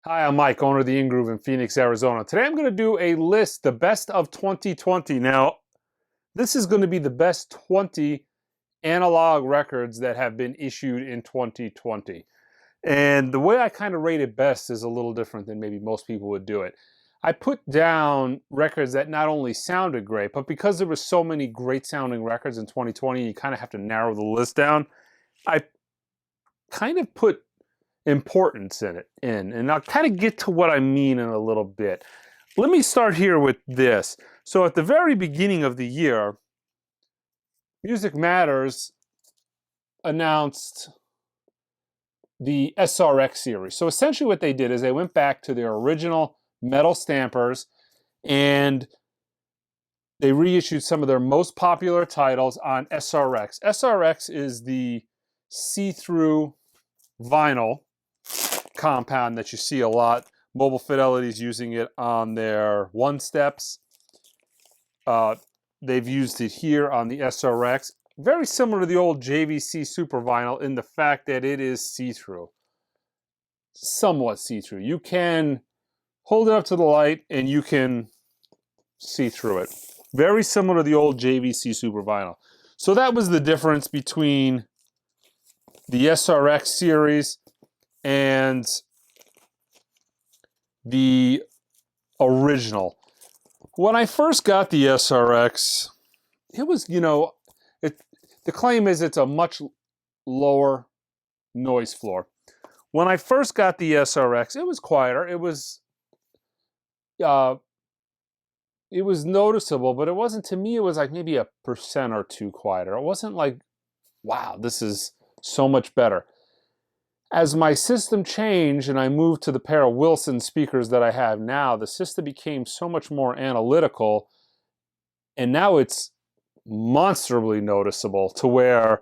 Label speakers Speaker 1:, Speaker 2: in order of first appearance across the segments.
Speaker 1: Hi, I'm Mike, owner of the In-Groove in Phoenix, Arizona. Today I'm going to do a list, the best of 2020. Now, this is going to be the best 20 analog records that have been issued in 2020. And the way I kind of rate it best is a little different than maybe most people would do it. I put down records that not only sounded great, but because there were so many great sounding records in 2020, you kind of have to narrow the list down. I kind of put importance and I'll kind of get to what I mean in a little bit. Let me start here with this. So at the very beginning of the year, Music Matters announced the SRX series. So essentially what they did is they went back to their original metal stampers and they reissued some of their most popular titles on SRX. SRX is the see-through vinyl compound that you see a lot. Mobile Fidelity is using it on their one steps. They've used it here on the SRX. Very similar to the old JVC Super Vinyl in the fact that it is see-through. Somewhat see-through. You can hold it up to the light and you can see through it. Very similar to the old JVC Super Vinyl. So that was the difference between the SRX series and the original. When I first got the SRX, it was, the claim is it's a much lower noise floor. When I first got the SRX, it was quieter. It was noticeable, but it wasn't, to me, it was like maybe 1% or 2% quieter. It wasn't like, wow, this is so much better. As my system changed and I moved to the pair of Wilson speakers that I have now, the system became so much more analytical, and now it's monstrably noticeable to where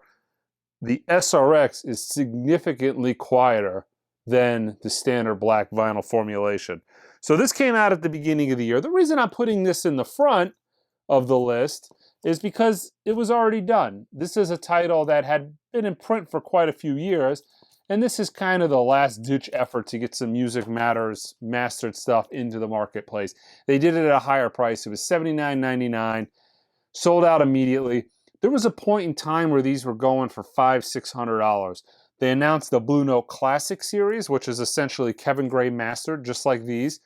Speaker 1: the SRX is significantly quieter than the standard black vinyl formulation. So this came out at the beginning of the year. The reason I'm putting this in the front of the list is because it was already done. This is a title that had been in print for quite a few years, and this is kind of the last-ditch effort to get some Music Matters mastered stuff into the marketplace. They did it at a higher price. It was $79.99, sold out immediately. There was a point in time where these were going for $500-600. They announced the Blue Note Classic series, which is essentially Kevin Gray mastered, just like these,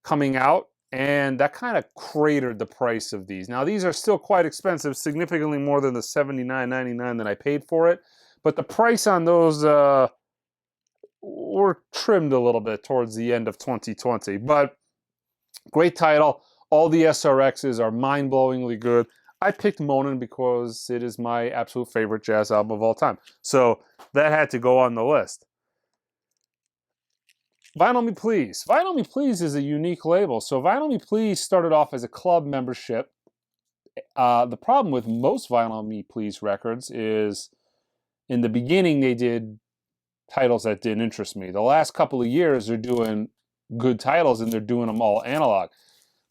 Speaker 1: coming out, and that kind of cratered the price of these. Now, these are still quite expensive, significantly more than the $79.99 that I paid for it, but the price on those were trimmed a little bit towards the end of 2020. But great title. All the SRXs are mind-blowingly good. I picked Monin because it is my absolute favorite jazz album of all time. So that had to go on the list. Vinyl Me Please. Vinyl Me Please is a unique label. So Vinyl Me Please started off as a club membership. The problem with most Vinyl Me Please records is in the beginning they did titles that didn't interest me. The last couple of years they're doing good titles and they're doing them all analog.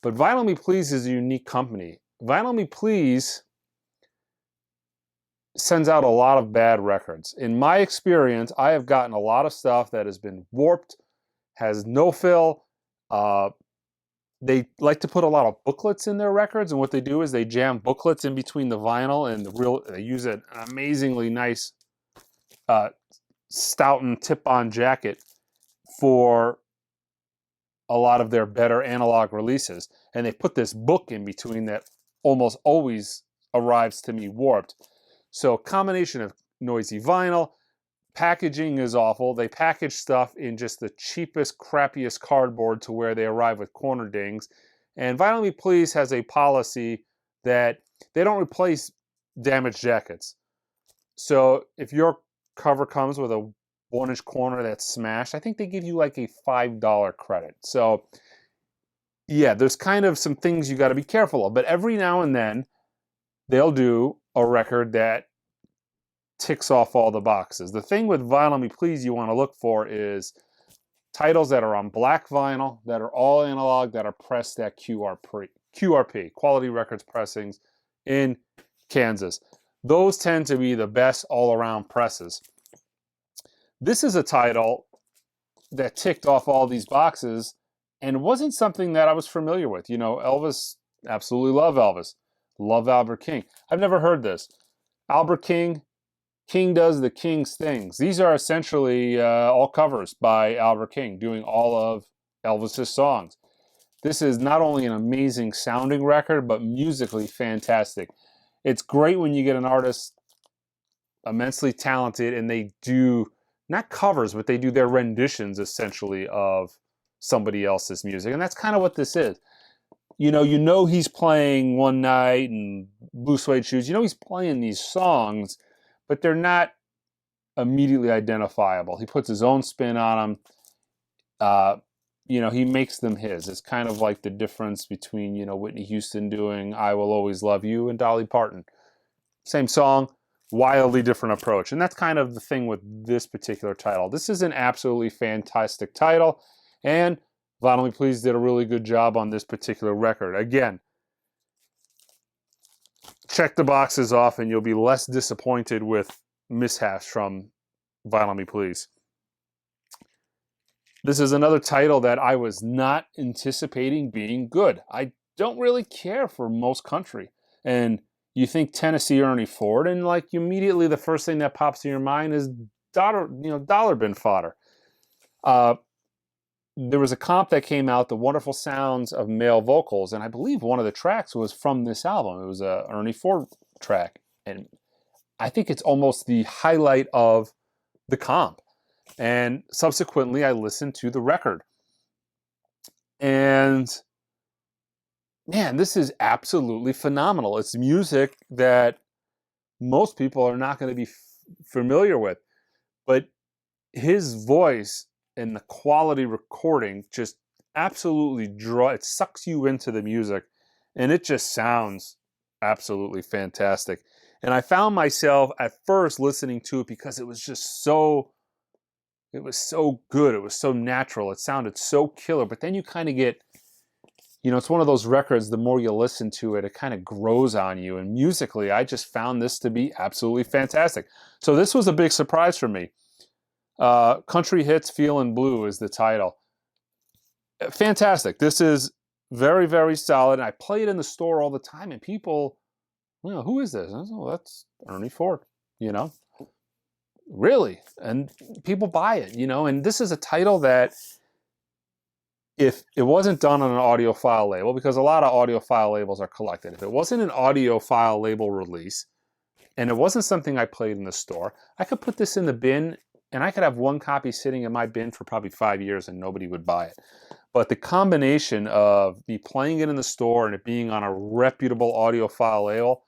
Speaker 1: But Vinyl Me Please is a unique company. Vinyl Me Please sends out a lot of bad records. In my experience, I have gotten a lot of stuff that has been warped, has no fill. They like to put a lot of booklets in their records, and what they do is they jam booklets in between the vinyl and they use an amazingly nice Stoughton tip-on jacket for a lot of their better analog releases. And they put this book in between that almost always arrives to me warped. So combination of noisy vinyl, packaging is awful. They package stuff in just the cheapest, crappiest cardboard to where they arrive with corner dings. And Vinyl Me Please has a policy that they don't replace damaged jackets. So if your cover comes with a 1-inch corner that's smashed, I think they give you like a $5 credit. So yeah, there's kind of some things you got to be careful of. But every now and then, they'll do a record that ticks off all the boxes. The thing with Vinyl Me Please you want to look for is titles that are on black vinyl, that are all analog, that are pressed at QRP, Quality Records Pressings in Kansas. Those tend to be the best all-around presses. This is a title that ticked off all these boxes, and it wasn't something that I was familiar with. You know, Elvis, absolutely love Elvis. Love Albert King. I've never heard this. Albert King, King does the King's things. These are essentially all covers by Albert King, doing all of Elvis's songs. This is not only an amazing sounding record, but musically fantastic. It's great when you get an artist immensely talented and they do, not covers, but they do their renditions, essentially, of somebody else's music. And that's kind of what this is. You know he's playing One Night and Blue Suede Shoes. You know he's playing these songs, but they're not immediately identifiable. He puts his own spin on them. He makes them his. It's kind of like the difference between, Whitney Houston doing I Will Always Love You and Dolly Parton. Same song, wildly different approach. And that's kind of the thing with this particular title. This is an absolutely fantastic title, and Vinyl Me Please did a really good job on this particular record. Again, check the boxes off and you'll be less disappointed with mishaps from Vinyl Me Please. This is another title that I was not anticipating being good. I don't really care for most country. And you think Tennessee Ernie Ford, and like immediately the first thing that pops in your mind is dollar bin fodder. There was a comp that came out, The Wonderful Sounds of Male Vocals, and I believe one of the tracks was from this album. It was a Ernie Ford track, and I think it's almost the highlight of the comp. And subsequently, I listened to the record. And man, this is absolutely phenomenal. It's music that most people are not going to be familiar with. But his voice and the quality recording just absolutely it sucks you into the music. And it just sounds absolutely fantastic. And I found myself at first listening to it because it was so good. It was so natural. It sounded so killer. But then you kind of get, it's one of those records, the more you listen to it, it kind of grows on you. And musically, I just found this to be absolutely fantastic. So this was a big surprise for me. Country Hits Feelin' Blue is the title. Fantastic. This is very, very solid. I play it in the store all the time, and people, who is this? Oh, that's Ernie Ford, Really? And people buy it, and this is a title that if it wasn't done on an audiophile label, because a lot of audiophile labels are collected, if it wasn't an audiophile label release and it wasn't something I played in the store, I could put this in the bin and I could have one copy sitting in my bin for probably 5 years and nobody would buy it. But the combination of me playing it in the store and it being on a reputable audiophile label,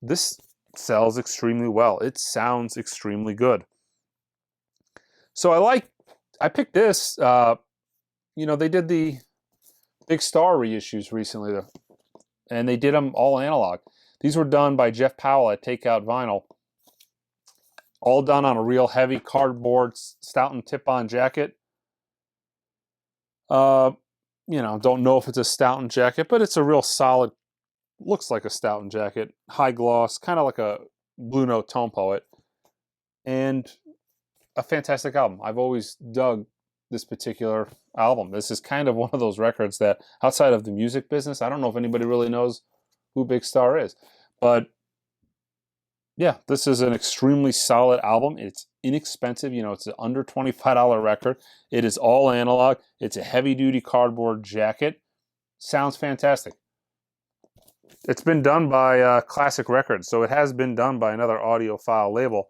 Speaker 1: this sells extremely well. It sounds extremely good. So I picked this. They did the Big Star reissues recently, and they did them all analog. These were done by Jeff Powell at Takeout Vinyl. All done on a real heavy cardboard Stoughton tip-on jacket. Don't know if it's a Stoughton jacket, but it's a real solid, looks like a Stoughton jacket, high gloss, kind of like a Blue Note Tone Poet, and a fantastic album. I've always dug this particular album. This is kind of one of those records that, outside of the music business, I don't know if anybody really knows who Big Star is, but yeah, this is an extremely solid album. It's inexpensive. It's an under $25 record. It is all analog. It's a heavy-duty cardboard jacket. Sounds fantastic. It's been done by Classic Records, so it has been done by another audiophile label.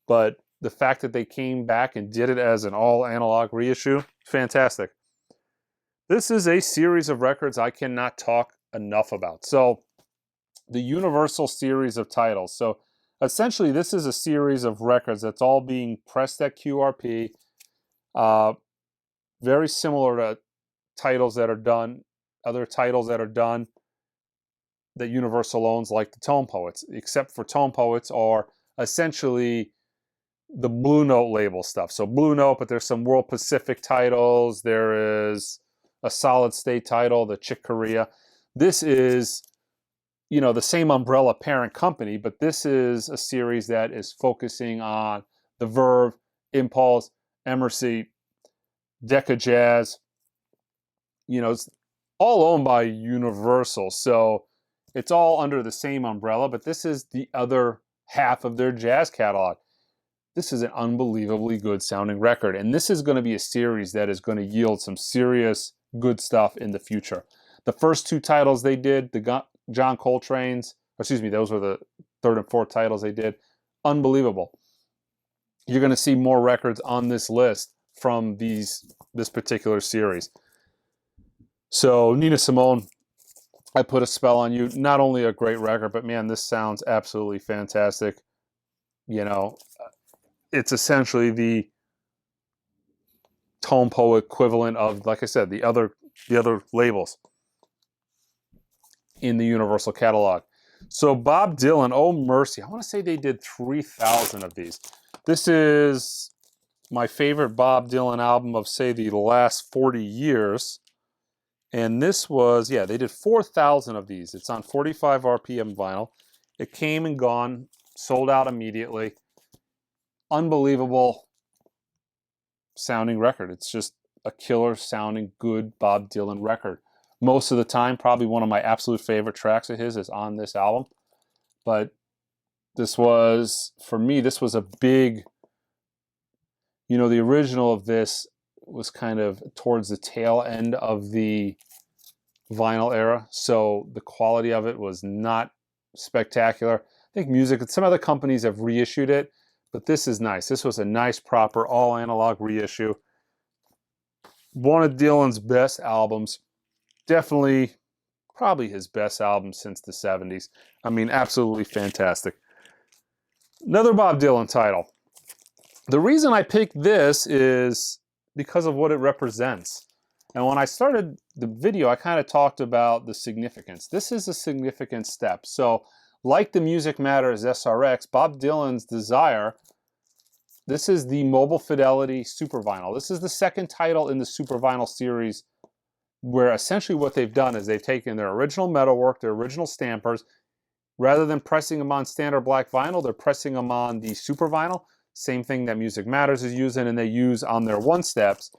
Speaker 1: But the fact that they came back and did it as an all-analog reissue, fantastic. This is a series of records I cannot talk enough about. So, the Universal series of titles. So, essentially, this is a series of records that's all being pressed at QRP. Very similar to titles that are done, other titles that are done that Universal owns, like the Tone Poets, except for Tone Poets are essentially the Blue Note label stuff. So Blue Note, but there's some World Pacific titles. There is a Solid State title, the Chick Corea. This is, the same umbrella parent company, but this is a series that is focusing on the Verve, Impulse, Emercy, Decca Jazz. You know, it's all owned by Universal, so it's all under the same umbrella, but this is the other half of their jazz catalog. This is an unbelievably good sounding record, and this is going to be a series that is going to yield some serious good stuff in the future. The first two titles they did, the John Coltrane's, excuse me, those were the third and fourth titles they did. Unbelievable. You're going to see more records on this list from this particular series. So Nina Simone, I Put a Spell on You. Not only a great record, but man, this sounds absolutely fantastic. You know, it's essentially the Tompo equivalent of, like I said, the other labels in the Universal catalog. So Bob Dylan, oh mercy, I want to say they did 3,000 of these. This is my favorite Bob Dylan album of, say, the last 40 years. And this was, yeah, they did 4,000 of these. It's on 45 RPM vinyl. It came and gone, sold out immediately. Unbelievable sounding record. It's just a killer sounding good Bob Dylan record. Most of the time, probably one of my absolute favorite tracks of his is on this album. But this was, for me, this was a big, you know, the original of this was kind of towards the tail end of the vinyl era, so the quality of it was not spectacular. I think some other companies have reissued it, but this is nice. This was a nice, proper, all analog reissue. One of Dylan's best albums. Definitely, probably his best album since the 70s. I mean, absolutely fantastic. Another Bob Dylan title. The reason I picked this is because of what it represents. And when I started the video, I kind of talked about the significance. This is a significant step. So, like the Music Matters SRX, Bob Dylan's Desire, this is the Mobile Fidelity Super Vinyl. This is the second title in the Super Vinyl series, where essentially what they've done is they've taken their original metalwork, their original stampers, rather than pressing them on standard black vinyl, they're pressing them on the Super Vinyl. Same thing that Music Matters is using, and they use on their one-steps.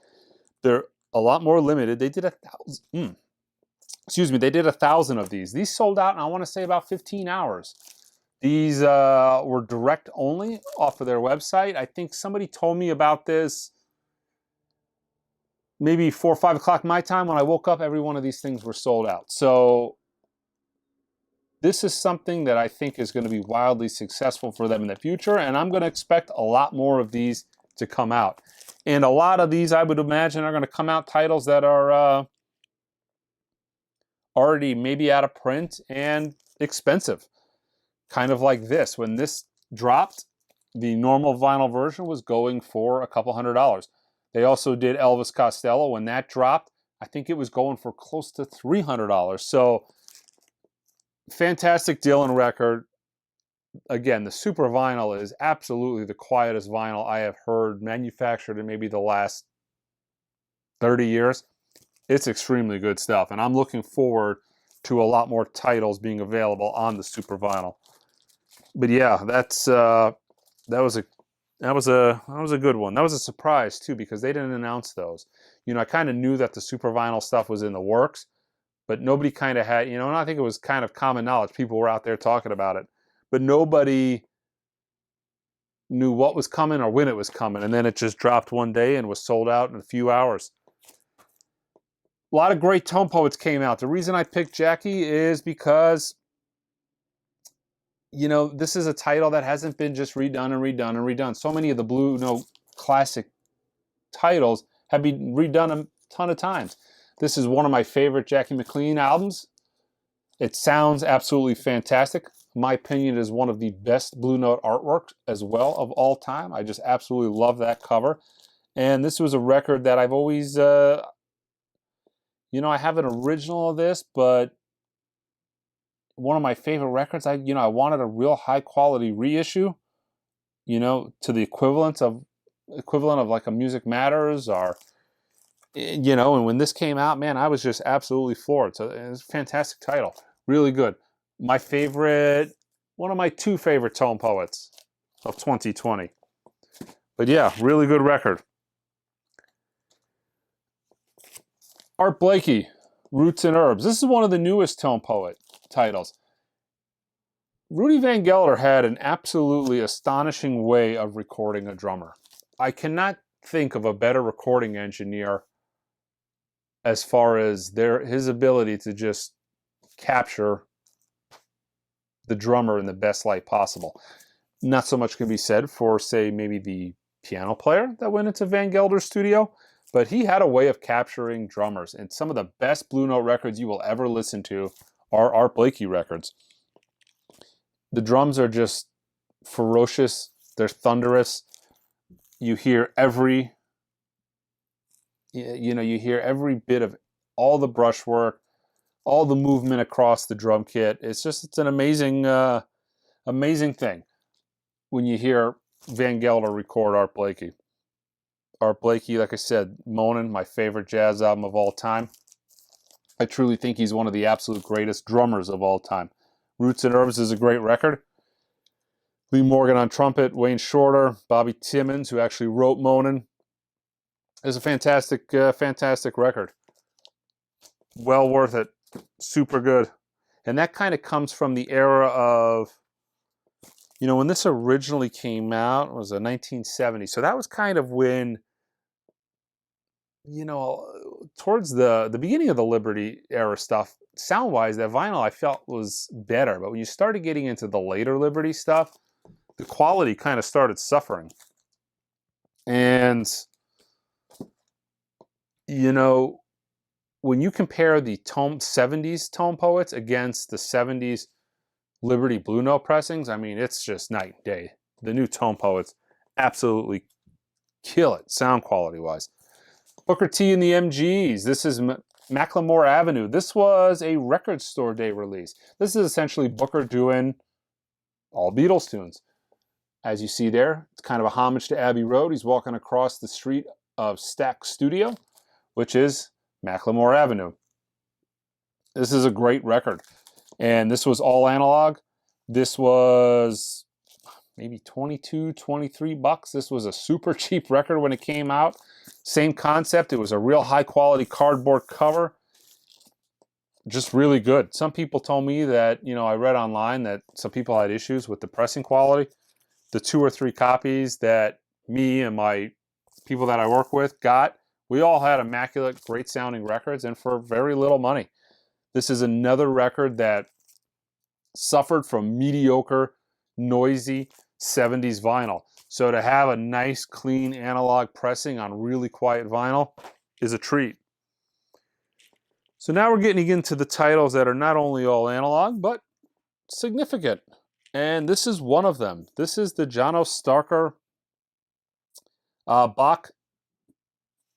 Speaker 1: They're a lot more limited. They did 1,000. They did 1,000 of these. These sold out in, I want to say, about 15 hours. These were direct only off of their website. I think somebody told me about this maybe 4 or 5 o'clock my time. When I woke up, every one of these things were sold out. So this is something that I think is going to be wildly successful for them in the future, and I'm going to expect a lot more of these to come out. And a lot of these, I would imagine, are going to come out titles that are already maybe out of print and expensive. Kind of like this. When this dropped, the normal vinyl version was going for a couple $100. They also did Elvis Costello. When that dropped, I think it was going for close to $300. So, fantastic Dylan record. Again, the Super Vinyl is absolutely the quietest vinyl I have heard manufactured in maybe the last 30 years. It's extremely good stuff, and I'm looking forward to a lot more titles being available on the Super Vinyl. But yeah, that was a good one. That was a surprise too, because they didn't announce those. You know, I kind of knew that the Super Vinyl stuff was in the works, but nobody kind of had, you know, and I think it was kind of common knowledge. People were out there talking about it, but nobody knew what was coming or when it was coming. And then it just dropped one day and was sold out in a few hours. A lot of great tone poets came out. The reason I picked Jackie is because, you know, this is a title that hasn't been just redone and redone and redone. So many of the Blue Note classic titles have been redone a ton of times. This is one of my favorite Jackie McLean albums. It sounds absolutely fantastic. In my opinion, it is one of the best Blue Note artwork as well of all time. I just absolutely love that cover. And this was a record that I've always, you know, I have an original of this, but one of my favorite records, I wanted a real high quality reissue, you know, to the equivalent of like a Music Matters or, you know, and when this came out, man, I was just absolutely floored. So it's a fantastic title. Really good. One of my two favorite tone poets of 2020. But yeah, really good record. Art Blakey, Roots and Herbs. This is one of the newest Tone Poet titles. Rudy Van Gelder had an absolutely astonishing way of recording a drummer. I cannot think of a better recording engineer as far as his ability to just capture the drummer in the best light possible. Not so much can be said for, say, maybe the piano player that went into Van Gelder's studio, but he had a way of capturing drummers. And some of the best Blue Note records you will ever listen to are Art Blakey records. The drums are just ferocious. They're thunderous. You hear every bit of all the brushwork, all the movement across the drum kit. It's an amazing, amazing thing when you hear Van Gelder record Art Blakey. Art Blakey, like I said, Moanin', my favorite jazz album of all time. I truly think he's one of the absolute greatest drummers of all time. Roots and Herbs is a great record. Lee Morgan on trumpet, Wayne Shorter, Bobby Timmons, who actually wrote Moanin'. It's a fantastic, fantastic record. Well worth it. Super good. And that kind of comes from the era of, when this originally came out, it was 1970. So that was kind of when, towards the beginning of the Liberty era stuff, sound-wise, that vinyl I felt was better. But when you started getting into the later Liberty stuff, the quality kind of started suffering. And, when you compare the 70s Tone Poets against the 70s Liberty Blue Note pressings, I mean, it's just night and day. The new Tone Poets absolutely kill it, sound quality-wise. Booker T and the MGs. This is Macklemore Avenue. This was a Record Store Day release. This is essentially Booker doing all Beatles tunes. As you see there, it's kind of a homage to Abbey Road. He's walking across the street of Stack Studio, which is Macklemore Avenue. This is a great record. And this was all analog. This was maybe $22, $23. This was a super cheap record when it came out. Same concept. It was a real high quality cardboard cover. Just really good. Some people told me that, I read online that some people had issues with the pressing quality. The 2 or 3 copies that me and my people that I work with got, we all had immaculate, great sounding records and for very little money. This is another record that suffered from mediocre, noisy 70s vinyl. So to have a nice, clean analog pressing on really quiet vinyl is a treat. So now we're getting into the titles that are not only all analog, but significant. And this is one of them. This is the Jono Starker Bach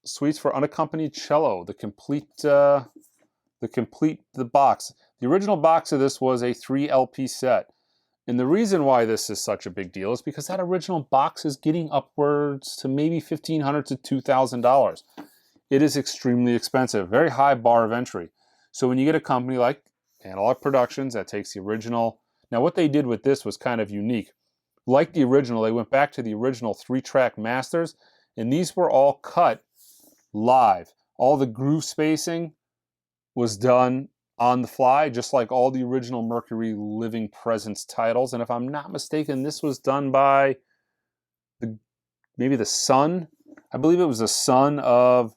Speaker 1: Suites for Unaccompanied Cello, the box. The original box of this was a 3 LP set. And the reason why this is such a big deal is because that original box is getting upwards to maybe $1,500 to $2,000. It is extremely expensive, very high bar of entry. So when you get a company like Analog Productions that takes the original, now what they did with this was kind of unique. Like the original, they went back to the original 3-track masters, and these were all cut live. All the groove spacing was done on the fly, just like all the original Mercury Living Presence titles. And if I'm not mistaken, this was done by maybe the son. I believe it was the son of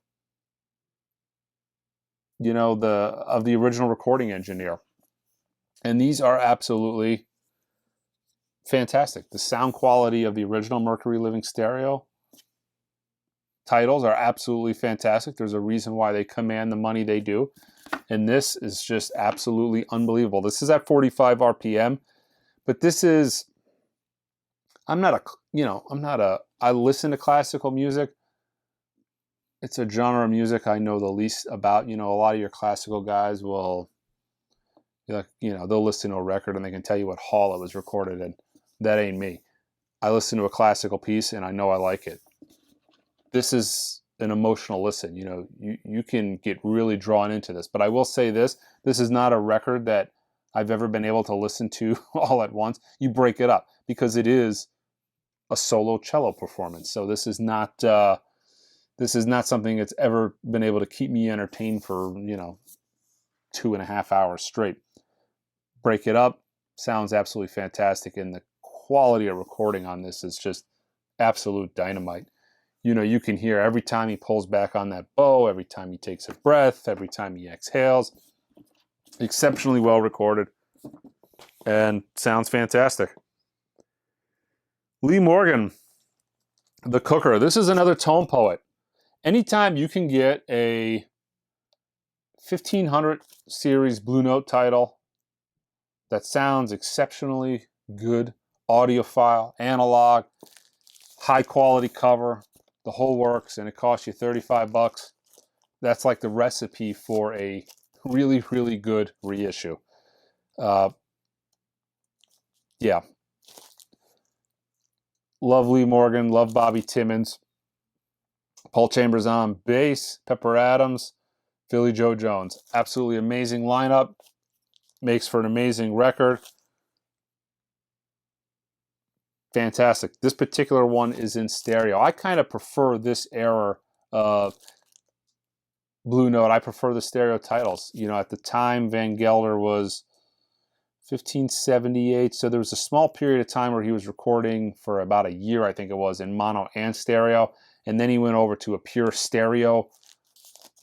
Speaker 1: the original recording engineer. And these are absolutely fantastic. The sound quality of the original Mercury Living Stereo titles are absolutely fantastic. There's a reason why they command the money they do. And this is just absolutely unbelievable. This is at 45 RPM, but this is, I listen to classical music. It's a genre of music I know the least about. A lot of your classical guys will, they'll listen to a record and they can tell you what hall it was recorded in. That ain't me. I listen to a classical piece and I know I like it. This is an emotional listen. You can get really drawn into this. But I will say this is not a record that I've ever been able to listen to all at once. You break it up because it is a solo cello performance. So this is not, This is not something that's ever been able to keep me entertained for, you know, 2.5 hours straight. Break it up, sounds absolutely fantastic, and the quality of recording on this is just absolute dynamite. You know, you can hear every time he pulls back on that bow, every time he takes a breath, every time he exhales. Exceptionally well recorded and sounds fantastic. Lee Morgan, the Cooker. This is another tone poet. Anytime you can get a 1500 series Blue Note title that sounds exceptionally good, audiophile, analog, high quality cover, the whole works, and it costs you 35 bucks, that's like the recipe for a really, really good reissue. Yeah. Love Lee Morgan, love Bobby Timmons. Paul Chambers on bass, Pepper Adams, Philly Joe Jones. Absolutely amazing lineup. Makes for an amazing record. Fantastic. This particular one is in stereo. I kind of prefer this era of Blue Note. I prefer the stereo titles. You know, at the time, Van Gelder was 1578, so there was a small period of time where he was recording for about a year, I think it was, in mono and stereo, and then he went over to a pure stereo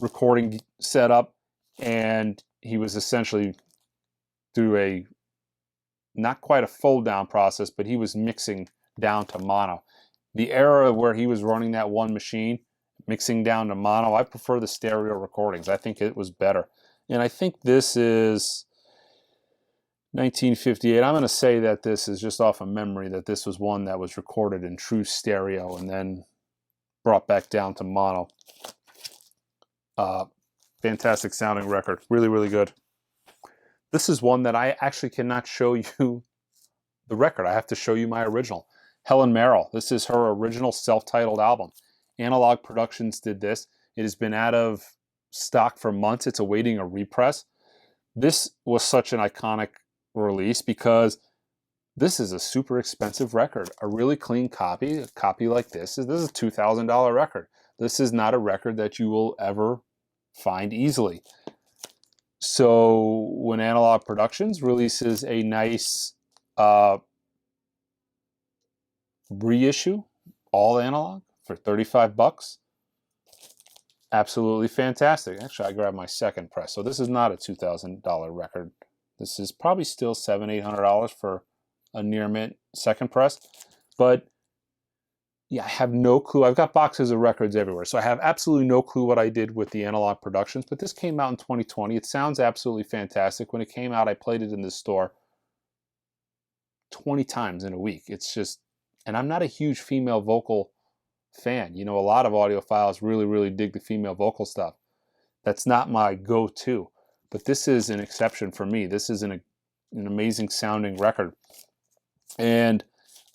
Speaker 1: recording setup, and he was essentially through a, not quite a fold down process, but he was mixing down to mono. The era where he was running that one machine, mixing down to mono, I prefer the stereo recordings. I think it was better. And I think this is 1958. I'm going to say that this is just off of memory, that this was one that was recorded in true stereo and then brought back down to mono. Fantastic sounding record. Really, really good. This is one that I actually cannot show you the record. I have to show you my original. Helen Merrell. This is her original self-titled album. Analog Productions did this. It has been out of stock for months. It's awaiting a repress. This was such an iconic release because this is a super expensive record. A really clean copy, a copy like this is a $2,000 record. This is not a record that you will ever find easily. So when Analog Productions releases a nice reissue, all analog, for 35 bucks, absolutely fantastic. Actually, I grabbed my second press. So this is not a $2,000 record. This is probably still $700-800 for a near mint second press. But yeah, I have no clue. I've got boxes of records everywhere, so I have absolutely no clue what I did with the Analog Productions, but this came out in 2020. It sounds absolutely fantastic. When it came out, I played it in the store 20 times in a week. It's just, and I'm not a huge female vocal fan. You know, a lot of audiophiles really, really dig the female vocal stuff. That's not my go-to, but this is an exception for me. This is an amazing sounding record. And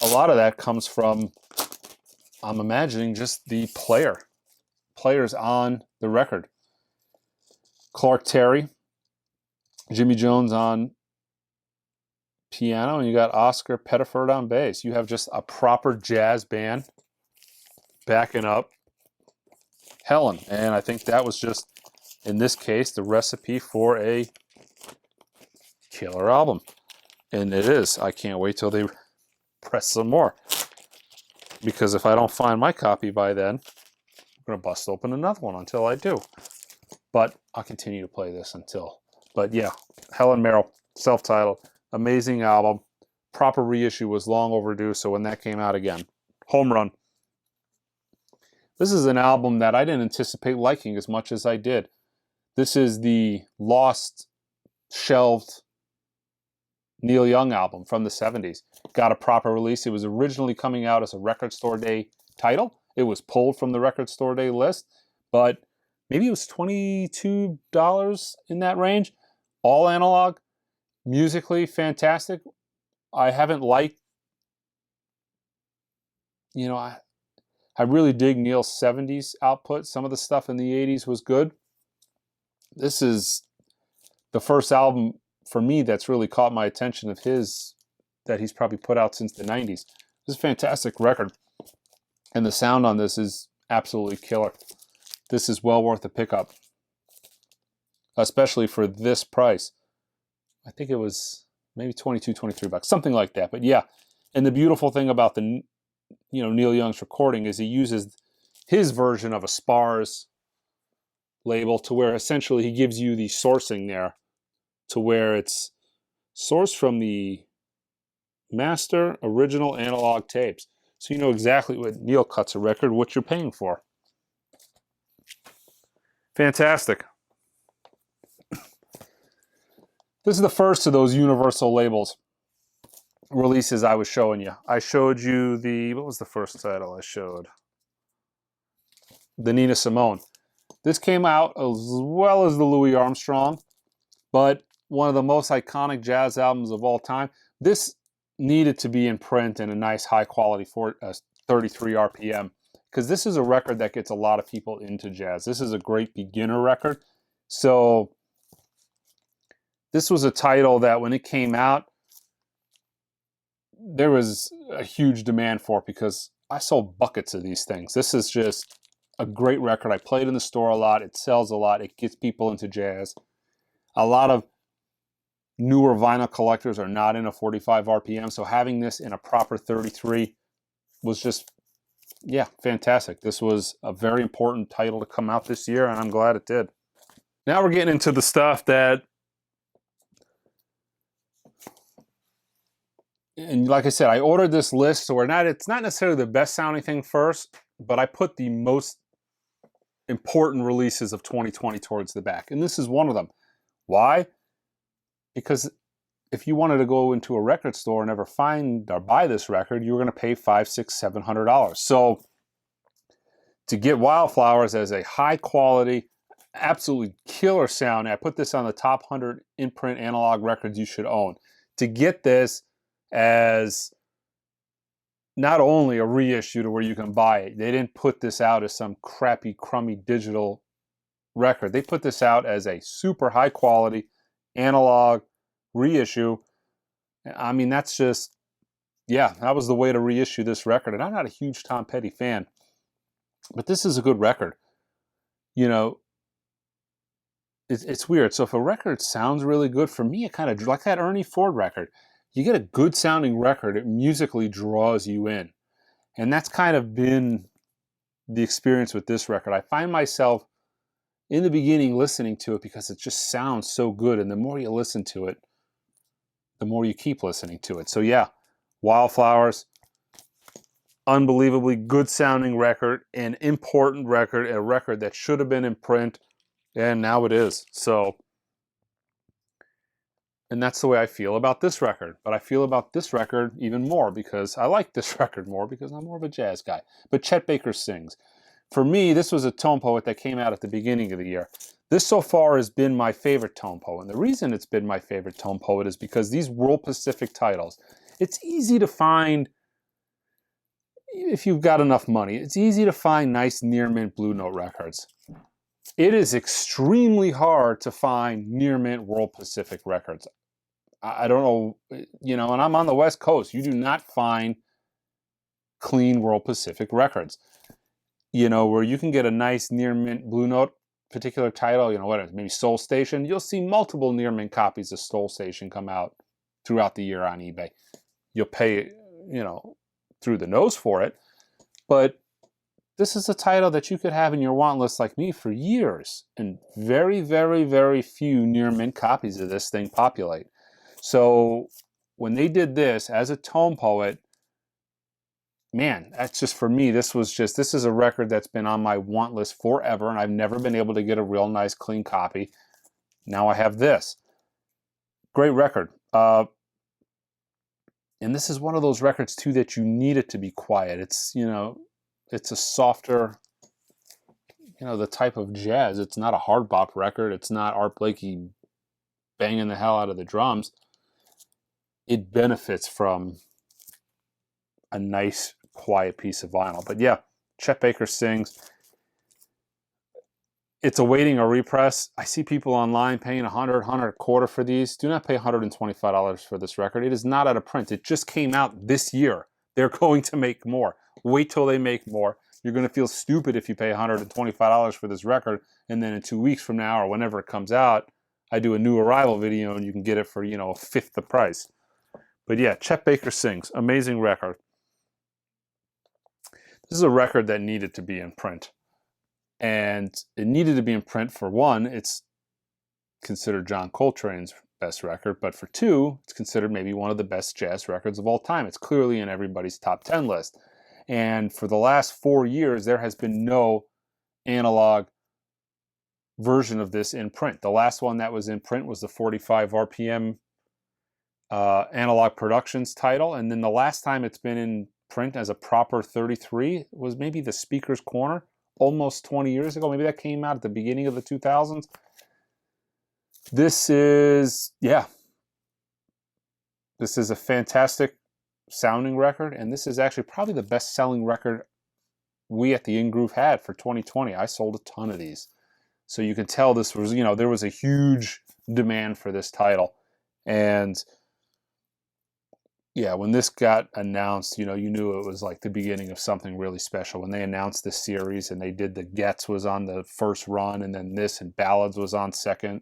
Speaker 1: a lot of that comes from, I'm imagining, just the players on the record. Clark Terry, Jimmy Jones on piano, and you got Oscar Pettiford on bass. You have just a proper jazz band backing up Helen. And I think that was just, in this case, the recipe for a killer album. And it is. I can't wait till they press some more. Because if I don't find my copy by then, I'm going to bust open another one until I do. But I'll continue to play this until. But yeah, Helen Merrell, self-titled, amazing album. Proper reissue was long overdue, so when that came out again, home run. This is an album that I didn't anticipate liking as much as I did. This is the lost, shelved Neil Young album from the 70s. Got a proper release. It was originally coming out as a Record Store Day title. It was pulled from the Record Store Day list, but maybe it was $22 in that range. All analog, musically fantastic. I haven't liked, you know, I really dig Neil's 70s output. Some of the stuff in the 80s was good. This is the first album for me that's really caught my attention of his that he's probably put out since the 90s. This is a fantastic record. And the sound on this is absolutely killer. This is well worth a pickup, especially for this price. I think it was maybe 22, 23 bucks, something like that. But yeah, and the beautiful thing about the, Neil Young's recording is he uses his version of a SPARS label to where essentially he gives you the sourcing there to where it's sourced from the master original analog tapes. So you know exactly when Neil cuts a record, what you're paying for. Fantastic. This is the first of those universal labels releases I was showing you. I showed you what was the first title I showed? The Nina Simone. This came out as well as the Louis Armstrong, but one of the most iconic jazz albums of all time. This needed to be in print in a nice high quality 33 RPM, because this is a record that gets a lot of people into jazz. This is a great beginner record. So this was a title that when it came out, there was a huge demand for it because I sold buckets of these things. This is just a great record. I play it in the store a lot. It sells a lot. It gets people into jazz. A lot of newer vinyl collectors are not in a 45 RPM, so having this in a proper 33 was just, yeah, fantastic. This was a very important title to come out this year, and I'm glad it did. Now we're getting into the stuff that, and like I said, I ordered this list, so it's not necessarily the best sounding thing first, but I put the most important releases of 2020 towards the back, and this is one of them. Why? Because if you wanted to go into a record store and ever find or buy this record, you were going to pay $500, $600, $700. So to get Wildflowers as a high quality, absolutely killer sound, I put this on the top 100 in-print analog records you should own. To get this as not only a reissue to where you can buy it, they didn't put this out as some crappy, crummy digital record. They put this out as a super high quality analog reissue. I mean, that's just, yeah, that was the way to reissue this record. And I'm not a huge Tom Petty fan, but this is a good record. It's weird. So if a record sounds really good, for me, it kind of, like that Ernie Ford record, you get a good sounding record, it musically draws you in. And that's kind of been the experience with this record. I find myself in the beginning listening to it because it just sounds so good. And the more you listen to it, the more you keep listening to it. So yeah, Wildflowers, unbelievably good sounding record, an important record, a record that should have been in print, and now it is. So, and that's the way I feel about this record. But I feel about this record even more because I like this record more because I'm more of a jazz guy. But Chet Baker Sings. For me, this was a tone poet that came out at the beginning of the year. This so far has been my favorite tone poet. And the reason it's been my favorite tone poet is because these World Pacific titles, it's easy to find, if you've got enough money, it's easy to find nice near mint Blue Note records. It is extremely hard to find near mint World Pacific records. I don't know, and I'm on the West Coast. You do not find clean World Pacific records. Where you can get a nice near mint Blue Note particular title, maybe Soul Station. You'll see multiple near mint copies of Soul Station come out throughout the year on eBay. You'll pay, through the nose for it. But this is a title that you could have in your want list like me for years. And very, very, very few near mint copies of this thing populate. So when they did this as a tone poet, man, that's just, for me, this is a record that's been on my want list forever, and I've never been able to get a real nice, clean copy. Now I have this. Great record. And this is one of those records, too, that you need it to be quiet. It's, it's a softer, the type of jazz. It's not a hard bop record. It's not Art Blakey banging the hell out of the drums. It benefits from a nice, quiet piece of vinyl. But yeah, Chet Baker Sings. It's awaiting a repress. I see people online paying $100, $125 for these. Do not pay $125 for this record. It is not out of print. It just came out this year. They're going to make more. Wait till they make more. You're going to feel stupid if you pay $125 for this record, and then in 2 weeks from now or whenever it comes out, I do a new arrival video and you can get it for, a fifth the price. But yeah, Chet Baker Sings, amazing record. This is a record that needed to be in print. And it needed to be in print for one, it's considered John Coltrane's best record, but for two, it's considered maybe one of the best jazz records of all time. It's clearly in everybody's top 10 list. And for the last 4 years, there has been no analog version of this in print. The last one that was in print was the 45 RPM Analog Productions title. And then the last time it's been in print as a proper 33 was maybe the Speaker's Corner, almost 20 years ago. Maybe that came out at the beginning of the 2000s. This is a fantastic sounding record, and this is actually probably the best selling record we at the In Groove had for 2020. I sold a ton of these. So you can tell this was, there was a huge demand for this title. And yeah, when this got announced, you knew it was like the beginning of something really special. When they announced this series and they did the Getz was on the first run, and then this and Ballads was on second,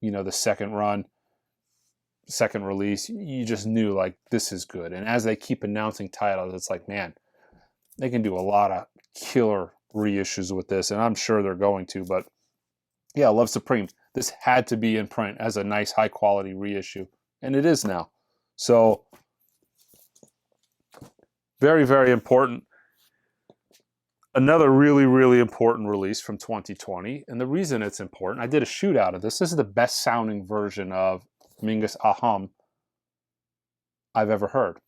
Speaker 1: the second run, second release, you just knew like this is good. And as they keep announcing titles, it's like, man, they can do a lot of killer reissues with this, and I'm sure they're going to. But yeah, Love Supreme, this had to be in print as a nice high quality reissue, and it is now. So very, very important. Another really, really important release from 2020, and the reason it's important, I did a shoot out of this. This is the best sounding version of Mingus Aham I've ever heard.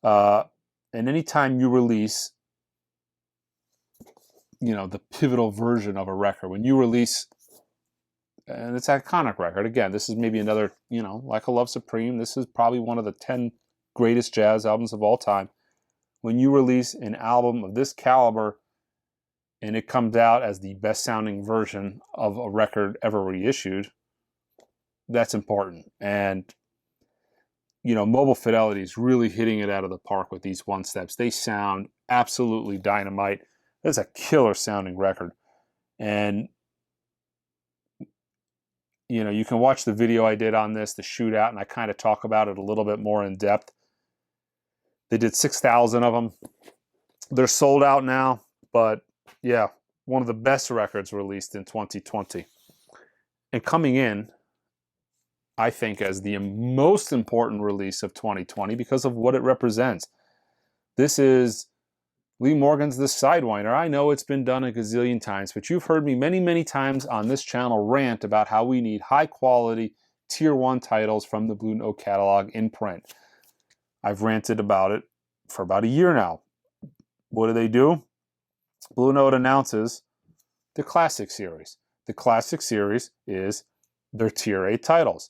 Speaker 1: And anytime you release, the pivotal version of a record, when you release, and it's an iconic record, again, this is maybe another, like a Love Supreme, this is probably one of the 10 greatest jazz albums of all time. When you release an album of this caliber and it comes out as the best sounding version of a record ever reissued, that's important. And, Mobile Fidelity is really hitting it out of the park with these one steps. They sound absolutely dynamite. It's a killer sounding record. And, you can watch the video I did on this, the shootout, and I kind of talk about it a little bit more in depth. They did 6,000 of them. They're sold out now, but yeah, one of the best records released in 2020. And coming in, I think, as the most important release of 2020 because of what it represents. This is Lee Morgan's The Sidewinder. I know it's been done a gazillion times, but you've heard me many, many times on this channel rant about how we need high-quality, Tier 1 titles from the Blue Note catalog in print. I've ranted about it for about a year now. What do? Blue Note announces the Classic Series. The Classic Series is their Tier 8 titles.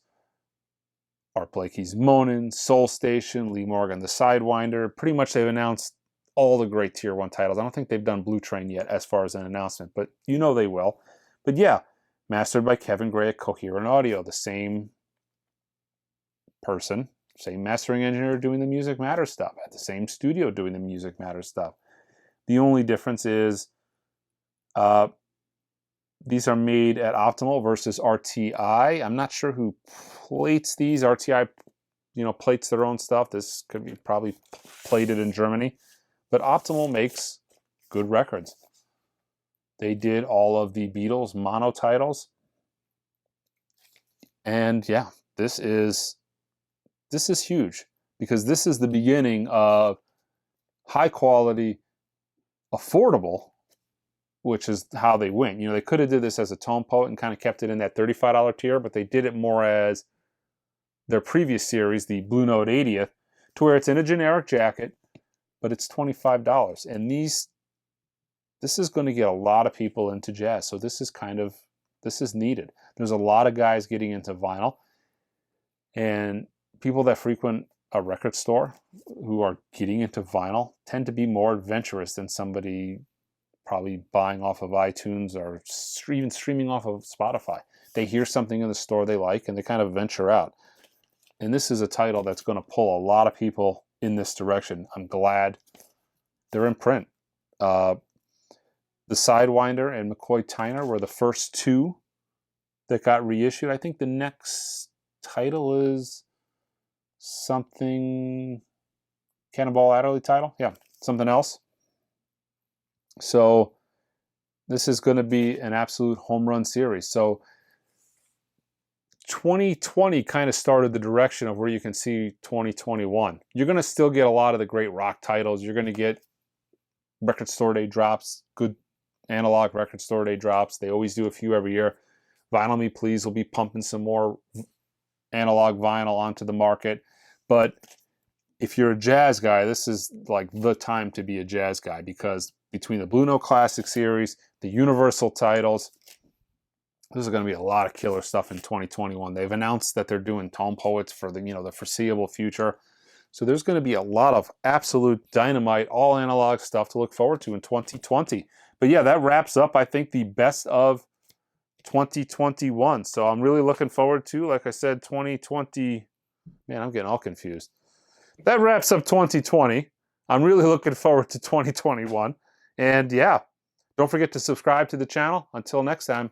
Speaker 1: Art Blakey's Moanin', Soul Station, Lee Morgan The Sidewinder. Pretty much they've announced all the great Tier 1 titles. I don't think they've done Blue Train yet as far as an announcement, but they will. But yeah, mastered by Kevin Gray at Coherent Audio, the same person, same mastering engineer doing the Music Matters stuff, at the same studio doing the Music Matters stuff. The only difference is these are made at Optimal versus RTI. I'm not sure who plates these. RTI, plates their own stuff. This could be probably plated in Germany. But Optimal makes good records. They did all of the Beatles mono titles. And yeah, this is huge because this is the beginning of high quality, affordable, which is how they win. They could have did this as a tone poet and kind of kept it in that $35 tier, but they did it more as their previous series, the Blue Note 80th, to where it's in a generic jacket, but it's $25. And this is going to get a lot of people into jazz. So this is needed. There's a lot of guys getting into vinyl, and people that frequent a record store who are getting into vinyl tend to be more adventurous than somebody probably buying off of iTunes or even streaming off of Spotify. They hear something in the store they like and they kind of venture out. And this is a title that's going to pull a lot of people in this direction. I'm glad they're in print. The Sidewinder and McCoy Tyner were the first two that got reissued. I think the next title is something Cannonball Adderley title. Yeah, something else. So this is going to be an absolute home run series. So 2020 kind of started the direction of where you can see 2021. You're going to still get a lot of the great rock titles. You're going to get record store day drops, good analog record store day drops. They always do a few every year. Vinyl Me Please will be pumping some more analog vinyl onto the market. But if you're a jazz guy, this is like the time to be a jazz guy, because between the Blue Note Classic Series, the Universal titles, there's going to be a lot of killer stuff in 2021. They've announced that they're doing Tone Poets for the, the foreseeable future. So there's going to be a lot of absolute dynamite, all analog stuff to look forward to in 2020. But yeah, that wraps up, I think, the best of 2021. So I'm really looking forward to, like I said, 2020. Man, I'm getting all confused. That wraps up 2020. I'm really looking forward to 2021. And yeah, don't forget to subscribe to the channel. Until next time.